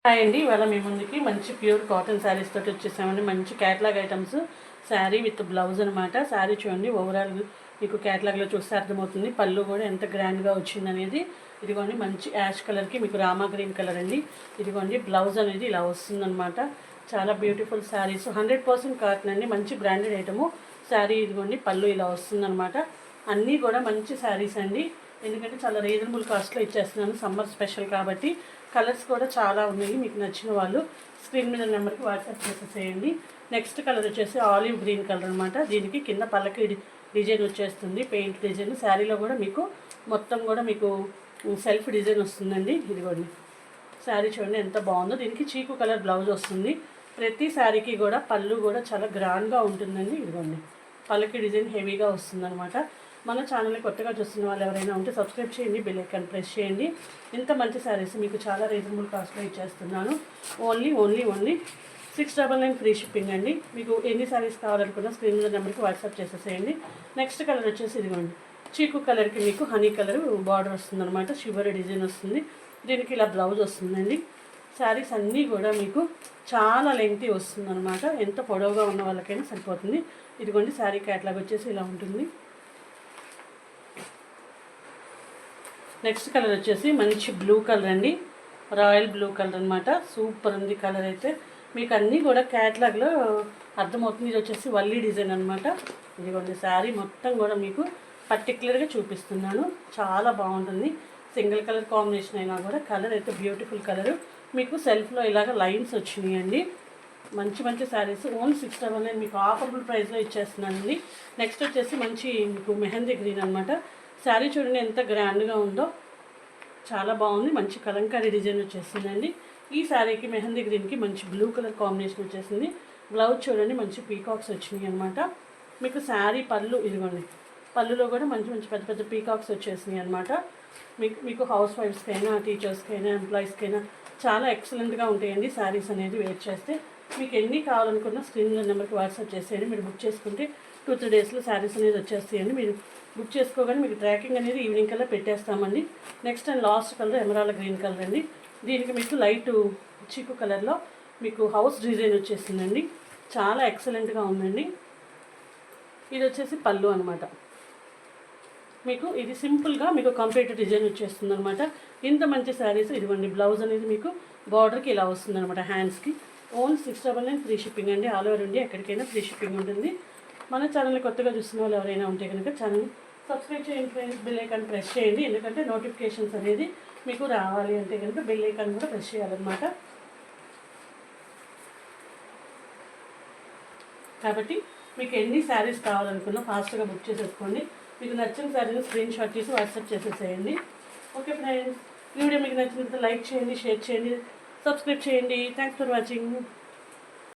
Hi అండి, ఇవాళ మీ ముందుకి మంచి ప్యూర్ కాటన్ శారీస్ తోటి వచ్చేసామండి. మంచి catalogue items, sari with blouse అనమాట. శారీ చూడండి, ఓవరాల్ మీకు క్యాట్లాగ్లో చూస్తే అర్థమవుతుంది. పళ్ళు కూడా ఎంత గ్రాండ్గా వచ్చింది అనేది. ఇదిగోండి మంచి యాష్ కలర్కి మీకు రామా గ్రీన్ కలర్ అండి. ఇదిగోండి బ్లౌజ్ అనేది ఇలా వస్తుందన్నమాట. చాలా బ్యూటిఫుల్ శారీస్, 100% కాటన్ అండి. మంచి బ్రాండెడ్ ఐటము శారీ. ఇదిగోండి పళ్ళు ఇలా వస్తుందన్నమాట. అన్నీ కూడా మంచి శారీస్ అండి. ఎందుకంటే చాలా రీజనబుల్ కాస్ట్లో ఇచ్చేస్తున్నాను, సమ్మర్ స్పెషల్ కాబట్టి. కలర్స్ కూడా చాలా ఉన్నాయి. మీకు నచ్చిన వాళ్ళు స్క్రీన్ మీద నెంబర్కి వాట్సాప్ చేసేసేయండి. నెక్స్ట్ కలర్ వచ్చేసి ఆలివ్ గ్రీన్ కలర్ అనమాట. దీనికి కింద పల్లకి డిజైన్ వచ్చేస్తుంది, పెయింట్ డిజైన్. శారీలో కూడా మీకు మొత్తం కూడా మీకు సెల్ఫ్ డిజైన్ వస్తుందండి. ఇదిగోండి శారీ చూడండి ఎంత బాగుందో. దీనికి చీకు కలర్ బ్లౌజ్ వస్తుంది. ప్రతి శారీకి కూడా పళ్ళు కూడా చాలా గ్రాండ్గా ఉంటుందండి. ఇదిగోండి పల్లకి డిజైన్ హెవీగా వస్తుందన్నమాట. మన ఛానల్ని కొత్తగా చూస్తున్న వాళ్ళు ఎవరైనా ఉంటే సబ్స్క్రైబ్ చేయండి, బెల్ ఐకాన్ ప్రెస్ చేయండి. ఇంత మంచి శారీస్ మీకు చాలా రీజనబుల్ కాస్ట్లో ఇచ్చేస్తున్నాను. ఓన్లీ 699 ఫ్రీ షిప్పింగ్ అండి. మీకు ఎన్ని శారీస్ కావాలనుకున్నా స్క్రీన్ మీద నెంబర్కి వాట్సాప్ చేసేసేయండి. నెక్స్ట్ కలర్ వచ్చేసి ఇదిగోండి చీకు కలర్కి మీకు హనీ కలర్ బార్డర్ వస్తుందన్నమాట. షివర్ డిజైన్ వస్తుంది. దీనికి ఇలా బ్లౌజ్ వస్తుందండి. శారీస్ అన్నీ కూడా మీకు చాలా లెంగ్తీ వస్తుందన్నమాట. ఎంత పొడవుగా ఉన్న వాళ్ళకైనా సరిపోతుంది. ఇదిగోండి శారీ క్యాట్లాగ్ వచ్చేసి ఇలా ఉంటుంది. నెక్స్ట్ కలర్ వచ్చేసి మంచి బ్లూ కలర్ అండి, రాయల్ బ్లూ కలర్ అనమాట. సూపర్ ఉంది కలర్ అయితే. మీకు అన్నీ కూడా క్యాట్లాగ్లో అర్థమవుతుంది. ఇది వచ్చేసి వల్లీ డిజైన్ అనమాట. ఇదిగోండి శారీ మొత్తం కూడా మీకు పర్టికులర్గా చూపిస్తున్నాను. చాలా బాగుంటుంది. సింగిల్ కలర్ కాంబినేషన్ అయినా కూడా కలర్ అయితే బ్యూటిఫుల్ కలరు. మీకు సెల్ఫ్లో ఇలాగ లైన్స్ వచ్చినాయండి. మంచి మంచి శారీస్ ఓన్లీ 699 మీకు ఆఫర్బుల్ ప్రైస్లో ఇచ్చేస్తున్నానండి. నెక్స్ట్ వచ్చేసి మంచి మీకు మెహందీ గ్రీన్ అనమాట. శారీ చూడండి ఎంత గ్రాండ్గా ఉందో, చాలా బాగుంది. మంచి కలంకారీ డిజైన్ వచ్చేసిందండి. ఈ శారీకి మెహందీ గ్రీన్కి మంచి బ్లూ కలర్ కాంబినేషన్ వచ్చేసింది. బ్లౌజ్ చూడండి మంచి పీకాక్స్ వచ్చినాయి అనమాట. మీకు శారీ పళ్ళు ఇదిగోండి, పళ్ళులో కూడా మంచి మంచి పెద్ద పెద్ద పీకాక్స్ వచ్చేసినాయి అనమాట. మీకు హౌస్ వైఫ్స్కైనా, టీచర్స్కైనా, ఎంప్లాయీస్కైనా చాలా ఎక్సలెంట్గా ఉంటాయండి శారీస్ అనేది వేర్ చేస్తే. మీకు ఎన్ని కావాలనుకున్నా స్క్రీన్ నెంబర్కి వాట్సాప్ చేసేయండి. మీరు బుక్ చేసుకుంటే 2-3 డేస్లో శారీస్ అనేది వచ్చేస్తాయండి. మీరు బుక్ చేసుకోగానే మీకు ట్రాకింగ్ అనేది ఈవినింగ్ కల్లా పెట్టేస్తామండి. Next and last colour emerald green colour అండి. దీనికి మీకు లైట్ చీకు కలర్లో మీకు హౌస్ డిజైన్ వచ్చేసిందండి. చాలా ఎక్సలెంట్గా ఉందండి. ఇది వచ్చేసి పళ్ళు అనమాట. మీకు ఇది సింపుల్గా మీకు కంప్లీట్ డిజైన్ వచ్చేస్తుంది అనమాట. ఇంత మంచి శారీస్. ఇదిగోండి బ్లౌజ్ అనేది మీకు బార్డర్కి ఇలా వస్తుంది అనమాట. హ్యాండ్స్కి ఓన్లీ 699 ఫ్రీ షిప్పింగ్ అండి. ఆల్ ఓవర్ ఇండియా ఎక్కడికైనా ఫ్రీ షిప్పింగ్ ఉంటుంది. మన ఛానల్ని కొత్తగా చూస్తున్న వాళ్ళు ఎవరైనా ఉంటే కనుక ఛానల్ని సబ్స్క్రైబ్ చేయండి ఫ్రెండ్స్. బెల్ ఐకాన్ ప్రెస్ చేయండి. ఎందుకంటే నోటిఫికేషన్స్ అనేది మీకు రావాలి అంటే కనుక బెల్ ఐకాన్ కూడా ప్రెస్ చేయాలన్నమాట. కాబట్టి మీకు ఎన్ని శారీస్ కావాలనుకున్నా ఫాస్ట్గా బుక్ చేసేసుకోండి. మీకు నచ్చిన శారీని స్క్రీన్ షాట్ తీసి వాట్సాప్ చేసేసేయండి. ఓకే ఫ్రెండ్స్, ఈ వీడియో మీకు నచ్చినట్లయితే లైక్ చేయండి, షేర్ చేయండి, సబ్స్క్రైబ్ చేయండి. Thanks for watching.